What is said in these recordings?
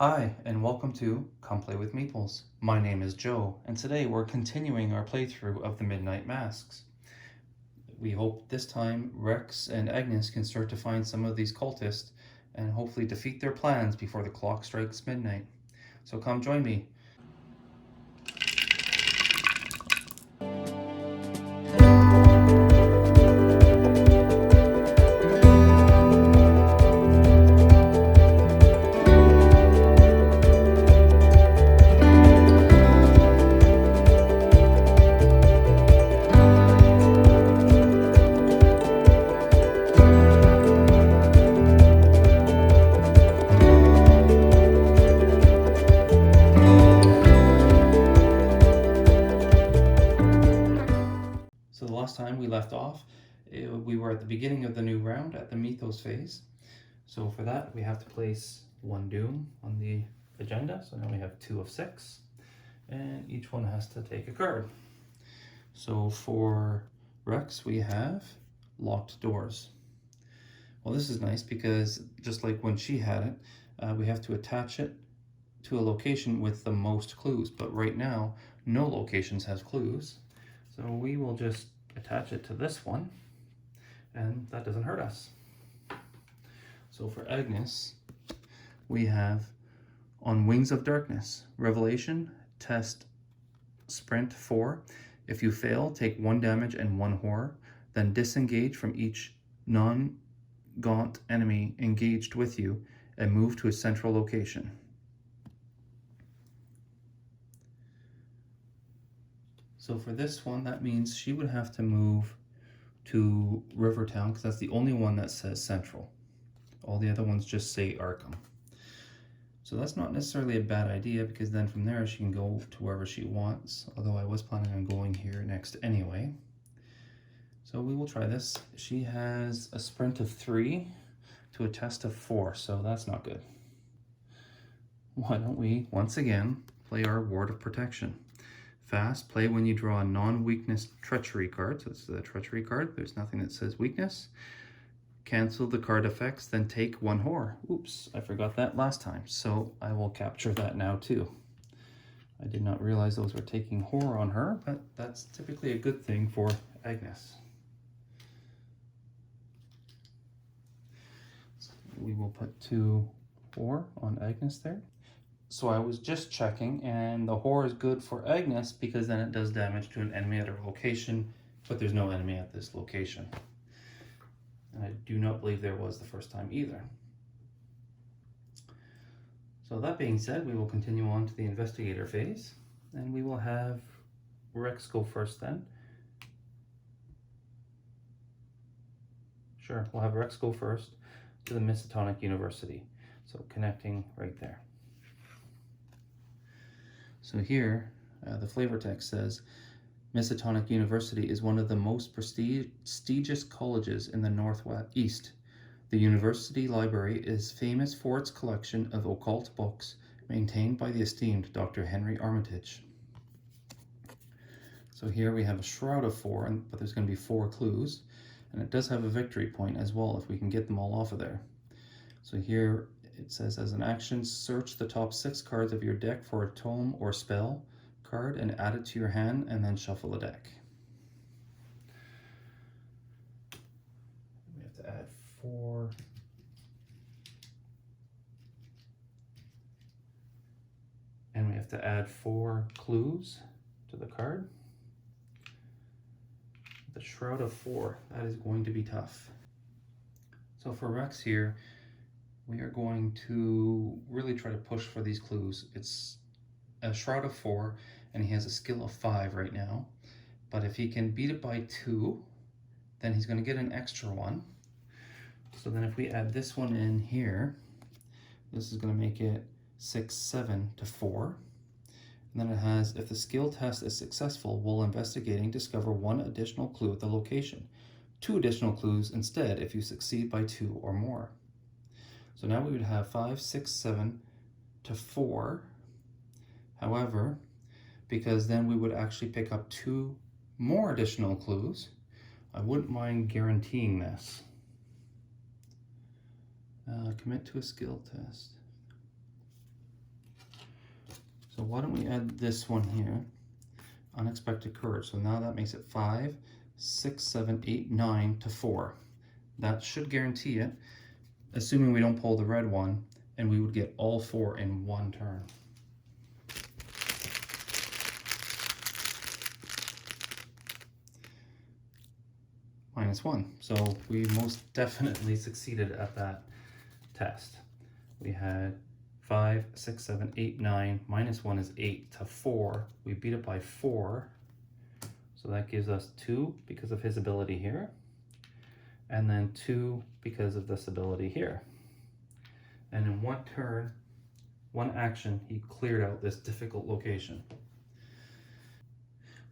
Hi, and welcome to Come Play with Meeples. My name is Joe, and today we're continuing our playthrough of the Midnight Masks. We hope this time Rex and Agnes can start to find some of these cultists and hopefully defeat their plans before the clock strikes midnight. So come join me. So the last time we left off, we were at the beginning of the new round at the Mythos phase. So for that, we have to place one Doom on the agenda. So now we have 2 of 6, and each one has to take a card. So for Rex, we have locked doors. Well, this is nice because just like when she had it, we have to attach it to a location with the most clues. But right now, no locations has clues. So we will just attach it to this one, and that doesn't hurt us. So for Agnes, we have on Wings of Darkness, Revelation, test sprint 4. If you fail, take 1 damage and 1 horror, then disengage from each non-gaunt enemy engaged with you and move to a central location. So for this one, that means she would have to move to Rivertown because that's the only one that says central. All the other ones just say Arkham. So that's not necessarily a bad idea because then from there she can go to wherever she wants, although I was planning on going here next anyway. So we will try this. She has a sprint of 3 to a test of 4, so that's not good. Why don't we, once again, play our Ward of Protection. Fast, play when you draw a non-weakness treachery card. So this is a treachery card. There's nothing that says weakness. Cancel the card effects, then take 1 horror. Oops, I forgot that last time. So I will capture that now too. I did not realize those were taking horror on her, but that's typically a good thing for Agnes. So we will put 2 horror on Agnes there. So I was just checking, and the horror is good for Agnes because then it does damage to an enemy at a location, but there's no enemy at this location. And I do not believe there was the first time either. So that being said, we will continue on to the investigator phase, and we will have Rex go first then. Sure, we'll have Rex go first to the Miskatonic University. So connecting right there. So here, the flavor text says, Miskatonic University is one of the most prestigious colleges in the Northeast. The university library is famous for its collection of occult books maintained by the esteemed Dr. Henry Armitage. So here we have a Shroud of 4, but there's going to be 4 clues, and it does have a victory point as well if we can get them all off of there. So here it says, as an action, search the top 6 cards of your deck for a tome or spell card and add it to your hand, and then shuffle the deck. We have to add 4. And we have to add 4 clues to the card. The Shroud of 4, that is going to be tough. So for Rex here, we are going to really try to push for these clues. It's a Shroud of 4, and he has a skill of 5 right now. But if he can beat it by 2, then he's going to get an extra 1. So then if we add this one in here, this is going to make it 6, 7 to 4. And then it has, if the skill test is successful while investigating, discover 1 additional clue at the location. 2 additional clues instead if you succeed by 2 or more. So now we would have 5, 6, 7 to 4. However, because then we would actually pick up 2 more additional clues, I wouldn't mind guaranteeing this. Commit to a skill test. So why don't we add this one here, unexpected courage. So now that makes it 5, 6, 7, 8, 9 to 4. That should guarantee it, assuming we don't pull the red one, and we would get all 4 in one turn. -1. So we most definitely succeeded at that test. We had 5, 6, 7, 8, 9. -1 is 8 to 4. We beat it by 4. So that gives us 2 because of his ability here. And then 2 because of this ability here. And in one turn, one action, he cleared out this difficult location.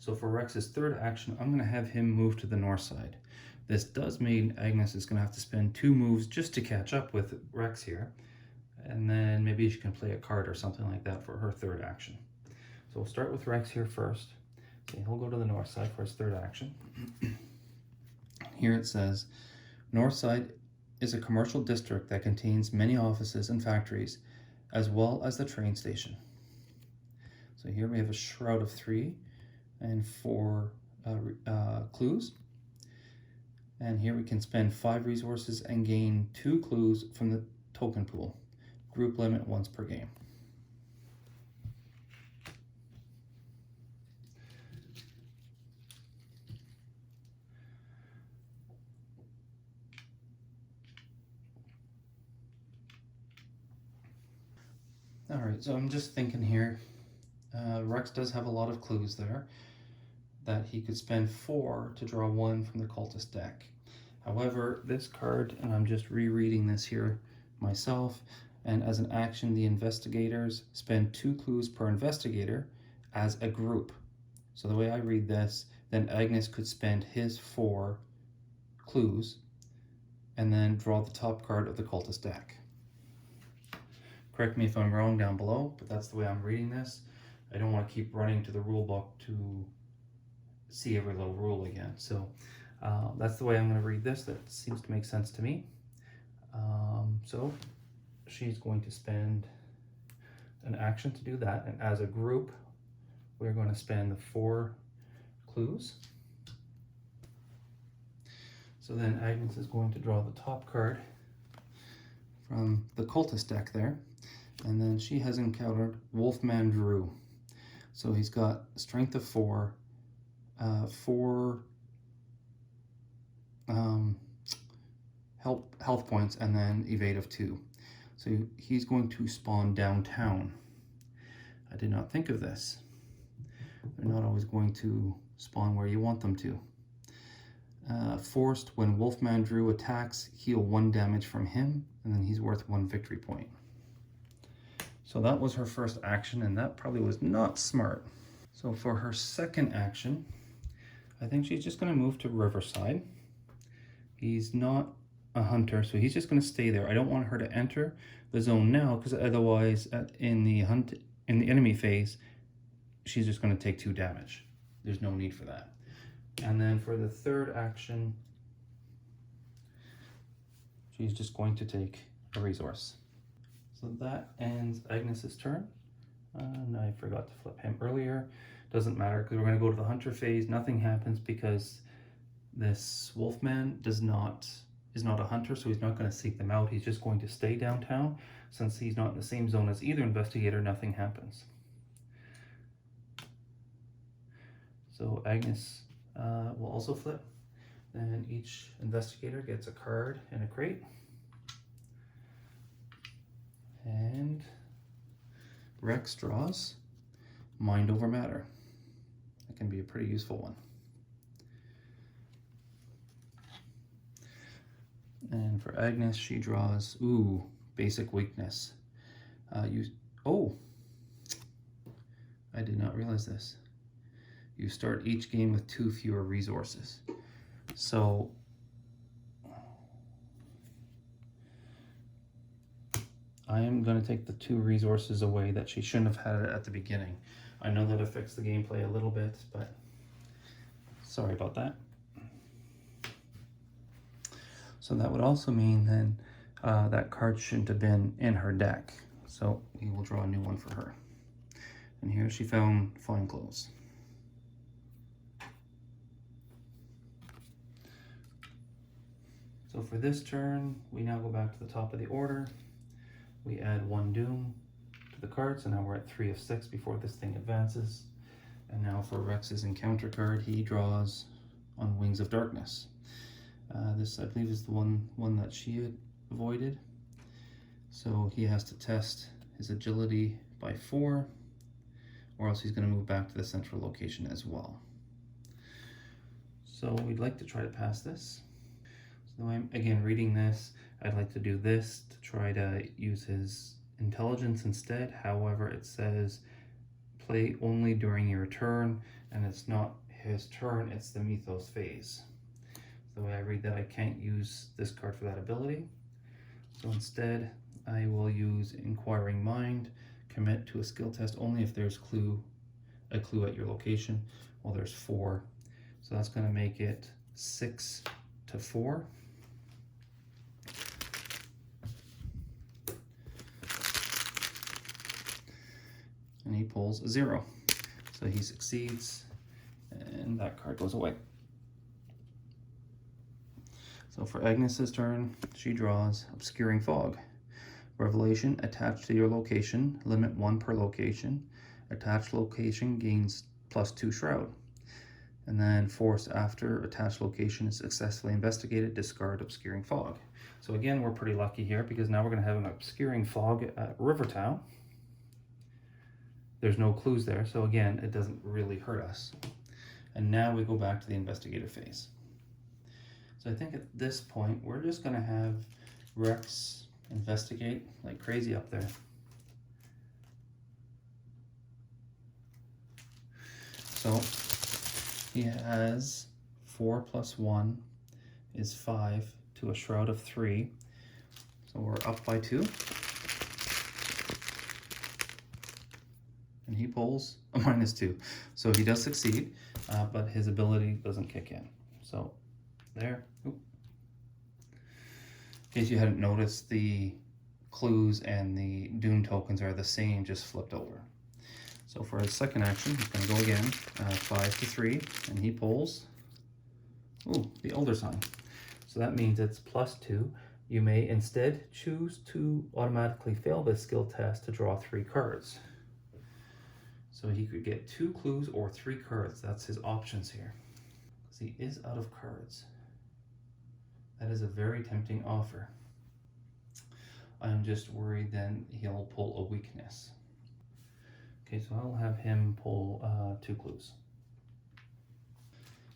So for Rex's third action, I'm going to have him move to the north side. This does mean Agnes is going to have to spend 2 moves just to catch up with Rex here. And then maybe she can play a card or something like that for her third action. So we'll start with Rex here first. So he'll go to the north side for his third action. Here it says, North Side is a commercial district that contains many offices and factories, as well as the train station. So here we have a shroud of 3 and 4 clues. And here we can spend 5 resources and gain 2 clues from the token pool. Group limit once per game. All right, so I'm just thinking here, Rex does have a lot of clues there, that he could spend 4 to draw 1 from the cultist deck. However, this card, and I'm just rereading this here myself, and as an action, the investigators spend 2 clues per investigator as a group. So the way I read this, then Agnes could spend his 4 clues and then draw the top card of the cultist deck. Correct me if I'm wrong down below, but that's the way I'm reading this. I don't want to keep running to the rule book to see every little rule again. So that's the way I'm going to read this. That seems to make sense to me. So she's going to spend an action to do that. And as a group, we're going to spend the 4 clues. So then Agnes is going to draw the top card from the cultist deck there. And then she has encountered Wolfman Drew. So he's got strength of 4, 4 health points, and then evade of 2. So he's going to spawn downtown. I did not think of this. They're not always going to spawn where you want them to. Forced, when Wolfman Drew attacks, heal 1 damage from him, and then he's worth 1 victory point. So that was her first action, and that probably was not smart. So for her second action, I think she's just going to move to Riverside. He's not a hunter, so he's just going to stay there. I don't want her to enter the zone now, because otherwise in the enemy phase, she's just going to take 2 damage. There's no need for that. And then for the third action, she's just going to take a resource. So that ends Agnes's turn. And I forgot to flip him earlier. Doesn't matter, because we're going to go to the hunter phase. Nothing happens because this Wolfman is not a hunter, so he's not going to seek them out. He's just going to stay downtown. Since he's not in the same zone as either investigator, nothing happens. So Agnes will also flip. Then each investigator gets a card and a crate. And Rex draws Mind Over Matter. That can be a pretty useful one. And for Agnes, she draws, Basic Weakness. I did not realize this. You start each game with 2 fewer resources. So I am going to take the 2 resources away that she shouldn't have had at the beginning. I know that affects the gameplay a little bit, but sorry about that. So that would also mean then that card shouldn't have been in her deck. So we will draw a new one for her. And here she found fine clothes. So for this turn, we now go back to the top of the order. We add 1 doom to the card, so now we're at 3 of 6 before this thing advances. And now for Rex's encounter card, he draws on Wings of Darkness. This, I believe, is the one that she had avoided. So he has to test his agility by 4, or else he's going to move back to the central location as well. So we'd like to try to pass this. So I'm, again, reading this, I'd like to do this to try to use his intelligence instead. However, it says play only during your turn, and it's not his turn, it's the Mythos phase. So the way I read that, I can't use this card for that ability. So instead, I will use Inquiring Mind, commit to a skill test only if there's a clue at your location. Well, there's 4. So that's going to make it 6 to 4. And he pulls a 0. So he succeeds, and that card goes away. So for Agnes's turn, she draws Obscuring Fog. Revelation, attached to your location, limit 1 per location. Attached location gains +2 Shroud. And then force after attached location is successfully investigated, discard Obscuring Fog. So again, we're pretty lucky here because now we're going to have an Obscuring Fog at Rivertown. There's no clues there, so again, it doesn't really hurt us. And now we go back to the investigative phase. So I think at this point, we're just going to have Rex investigate like crazy up there. So he has 4 + 1 is 5 to a Shroud of 3. So we're up by 2. And he pulls a -2. So he does succeed, but his ability doesn't kick in. So there. Oop. In case you hadn't noticed, the clues and the Doom tokens are the same, just flipped over. So for his second action, he's going to go again, 5 to 3, and he pulls, the Elder Sign. So that means it's +2. You may instead choose to automatically fail this skill test to draw 3 cards. So he could get 2 clues or 3 cards. That's his options here. Because he is out of cards. That is a very tempting offer. I'm just worried then he'll pull a weakness. Okay, so I'll have him pull 2 clues.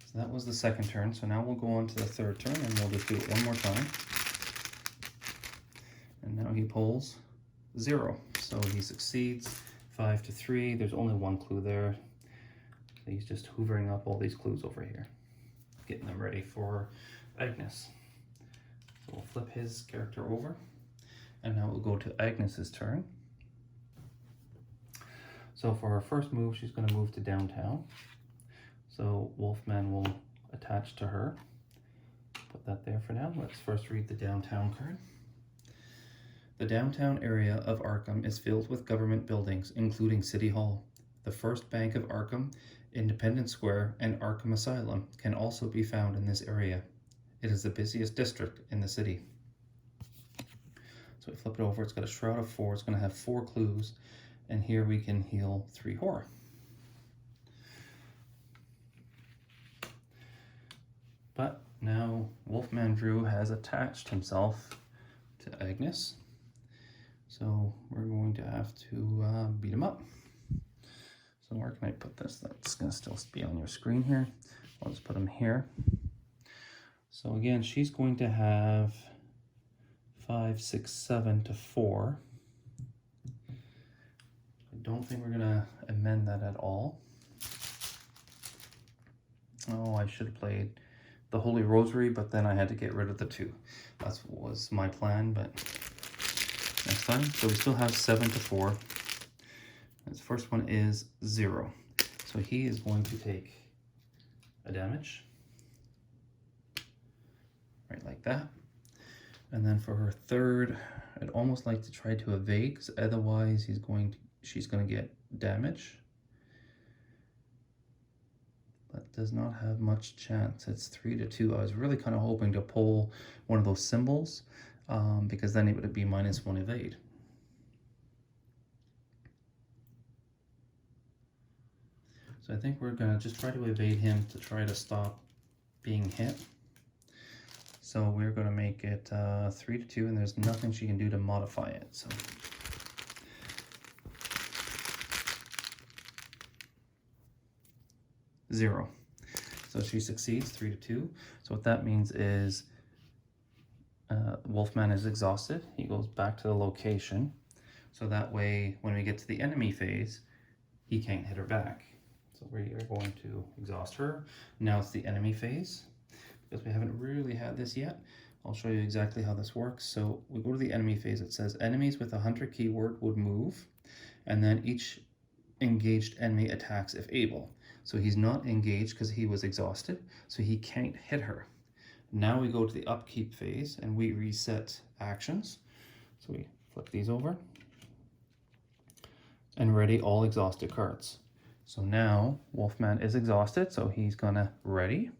So that was the second turn. So now we'll go on to the third turn and we'll just do it one more time. And now he pulls 0. So he succeeds. 5 to 3. There's only 1 clue there. So he's just hoovering up all these clues over here, getting them ready for Agnes. So we'll flip his character over, and now we'll go to Agnes's turn. So for her first move, she's going to move to downtown. So Wolfman will attach to her. Put that there for now. Let's first read the downtown card. The downtown area of Arkham is filled with government buildings, including City Hall. The First Bank of Arkham, Independence Square, and Arkham Asylum can also be found in this area. It is the busiest district in the city. So we flip it over. It's got a Shroud of 4. It's going to have 4 clues. And here we can heal 3 horror. But now Wolfman Drew has attached himself to Agnes. So we're going to have to beat him up. So where can I put this? That's going to still be on your screen here. I'll just put him here. So again, she's going to have 5, 6, 7 to 4. I don't think we're going to amend that at all. Oh, I should have played the Holy Rosary, but then I had to get rid of the 2. That was my plan, but next time. So we still have 7 to 4. His first one is 0. So he is going to take a damage. Right like that. And then for her third, I'd almost like to try to evade, because otherwise he's going to she's going to get damage. But does not have much chance. It's 3-2. I was really kind of hoping to pull one of those symbols because then it would be -1 evade. So I think we're going to just try to evade him to try to stop being hit. So we're going to make it 3-2, and there's nothing she can do to modify it. So 0. So she succeeds, 3-2. So what that means is Wolfman is exhausted. He goes back to the location. So that way, when we get to the enemy phase, he can't hit her back. So we are going to exhaust her. Now it's the enemy phase. Because we haven't really had this yet, I'll show you exactly how this works. So we go to the enemy phase. It says enemies with a hunter keyword would move, and then each engaged enemy attacks if able. So he's not engaged because he was exhausted, so he can't hit her. Now we go to the upkeep phase and we reset actions. So we flip these over and ready all exhausted cards. So now Wolfman is exhausted, so he's gonna ready.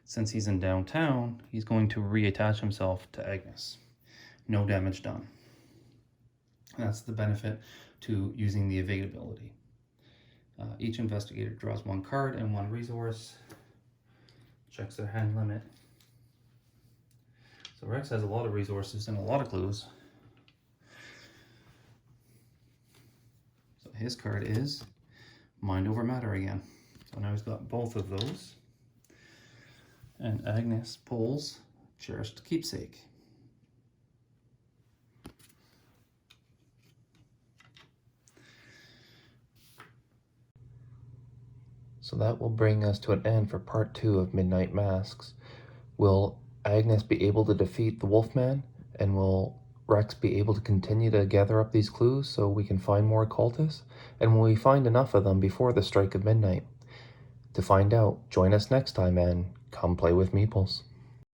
Since he's in downtown, he's going to reattach himself to Agnes. No damage done. That's the benefit to using the evade ability. Each investigator draws 1 card and 1 resource, checks their hand limit. So Rex has a lot of resources and a lot of clues. So his card is Mind Over Matter again. So now he's got both of those. And Agnes pulls Cherished Keepsake. So that will bring us to an end for part 2 of Midnight Masks. Will Agnes be able to defeat the Wolfman? And will Rex be able to continue to gather up these clues so we can find more cultists? And will we find enough of them before the strike of midnight? To find out, join us next time and come play with Meeples.